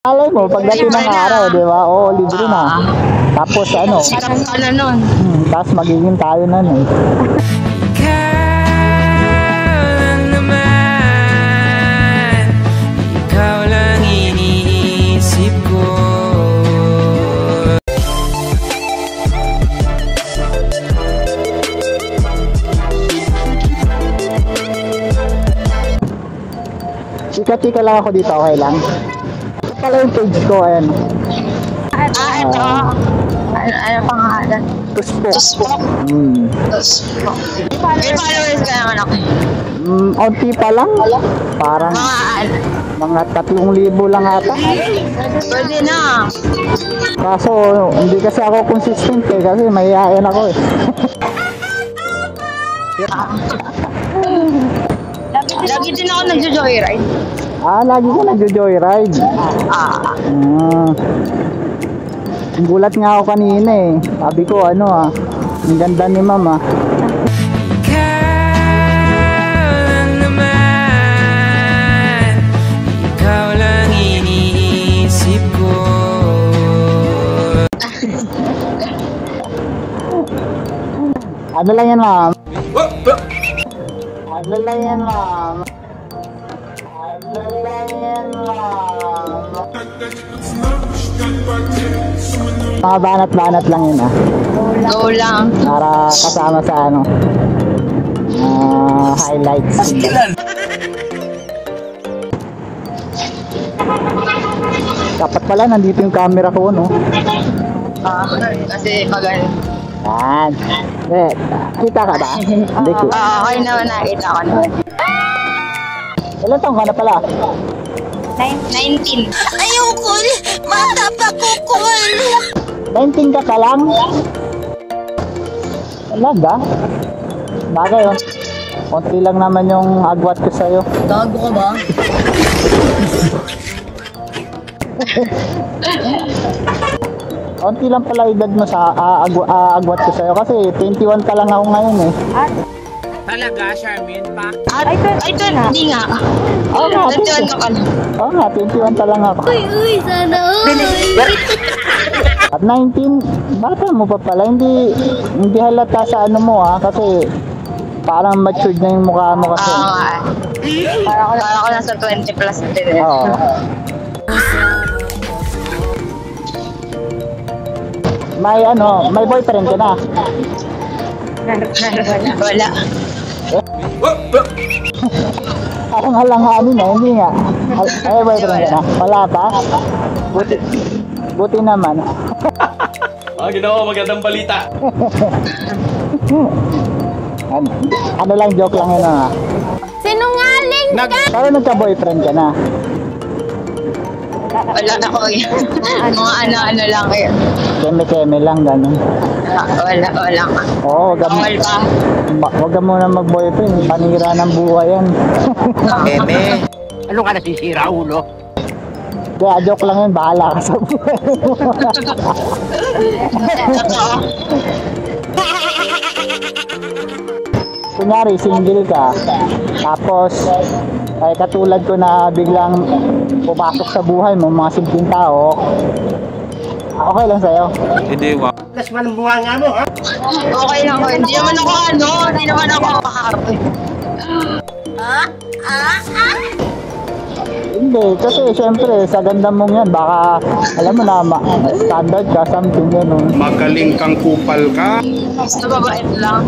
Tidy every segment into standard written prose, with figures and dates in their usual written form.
Alay mo, pagdating ng araw, di ba? Oo, libre na. Tapos ano? Sarap ka na nun. Tapos magiging tayo na nun. Chika-chika lang ako dito, okay lang? Pala yung page ko, ayan. Ito. Ano pangalan? Tuspok. Tuspok. Tuspok. May followers ka naman ako. Onti pa lang. Parang mga 3,000 lang ata. Pwede na. Kaso, hindi kasi ako consistent eh, kasi mahihain ako eh. Lagi din ako nagjo-joyride. Lagi ko nagjo-joyride. Gulat nga ako kanina eh. Sabi ko ang ganda ni mama. Ikaw lang iniisip ko. Ano lang yan, ma'am? Ano lang yan, ma'am? Ano lang yan, ma'am? Mga banat-banat lang yun Go lang. para kasama sa highlights. Dapat pala nandito yung camera ko, no? Kasi pag Yan. Kita ka ba? Hindi ko. okay naman, nakita ko naman. Ilan taong ka na pala? 19. Ayoko, mata pa ko, cool. 19 ka pa lang? Talaga? Bagay yun. Konti lang naman yung agwat ko sa'yo. Gago ka ba? Konti lang pala edad mo sa agwat ko sa'yo. Kasi 21 pa lang ako ngayon eh. Talaga, Charmin, pa? Ay, hindi nga. Oo nga, 21 ka pala. Oo nga, 21 pa lang ako. Uy, sana all. At 19, bata mo pa pala. Hindi halata sa mo kasi parang matured na yung mukha mo kasi. Parang ako nasa 20 plus din. Oo. May boyfriend ka na? Wala. Parang halanganin hindi nga. Ay, boyfriend ka na? Wala pa? Buti naman. Ginawa magandang balita. Ano lang, joke lang yun Sinungaling ka! Pero nagka-boyfriend ka na? Wala na ko yun. Mga ano lang yun. Keme-keme lang, gano'n. Wala ka. Oo, Bawal pa. wag ka muna mag-boyfriend. Panira ng buhay yan. Eme. Ano ka nasisira, ulo? Kaya joke lang yun, bahala ka sa buhay mo. Kunyari, single ka, tapos ay katulad ko na biglang pumasok sa buhay mo, mga simpleng tao, okay lang sa'yo? Hindi, wag. Okay lang ko. Hindi naman ako makakarap. Hindi, kasi syempre sa ganda mong yan, baka alam mo na, standard ka, something gano'n. Magaling kang kupal ka. Basta babait lang.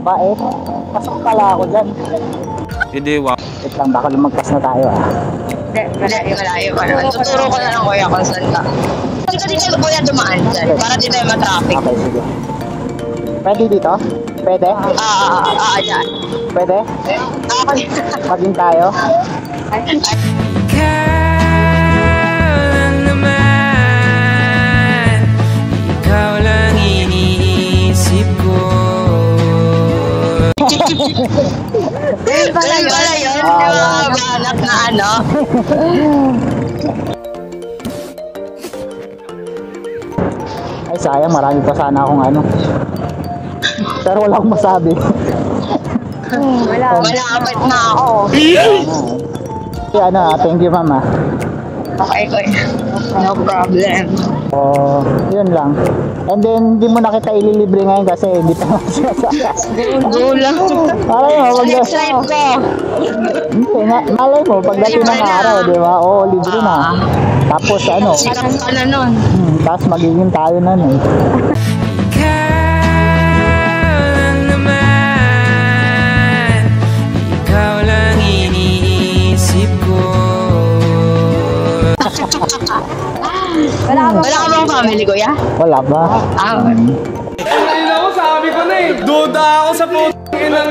Bait, pasok pala ako dyan. Hindi, wag. Wait lang, baka lumagpas na tayo Malayo pa naman. Tuturo ko na lang kuya kung saan ka. Saan ka dito kuya dumaan dyan? Para di tayo ma-traffic. Okay, sige. Pwede dito? Pwede? Dyan. Pwede? Okay. Maging tayo? Ikaw lang iniisip ko. Wala yun. Yung mga banat na Ay sayang, marami pa sana akong pero wala akong masabi. Malapit na ako. Thank you mama. Okay, kuya. No problem. Oh, yun lang. And then, hindi mo na kita ililibre ngayon kasi hindi pa masasaka. Go lang. Malay mo, Next life ko. hindi, malay mo, pagdating ng araw, di ba? Oo, libre na. Tapos ano, Sarap ka na nun. tapos magiging tayo na nun. Ikaw lang iniisip ko. Wala ka bang family, kuya? Wala ba? Ah, Sabi ko na eh, duda ako sa p***ing inang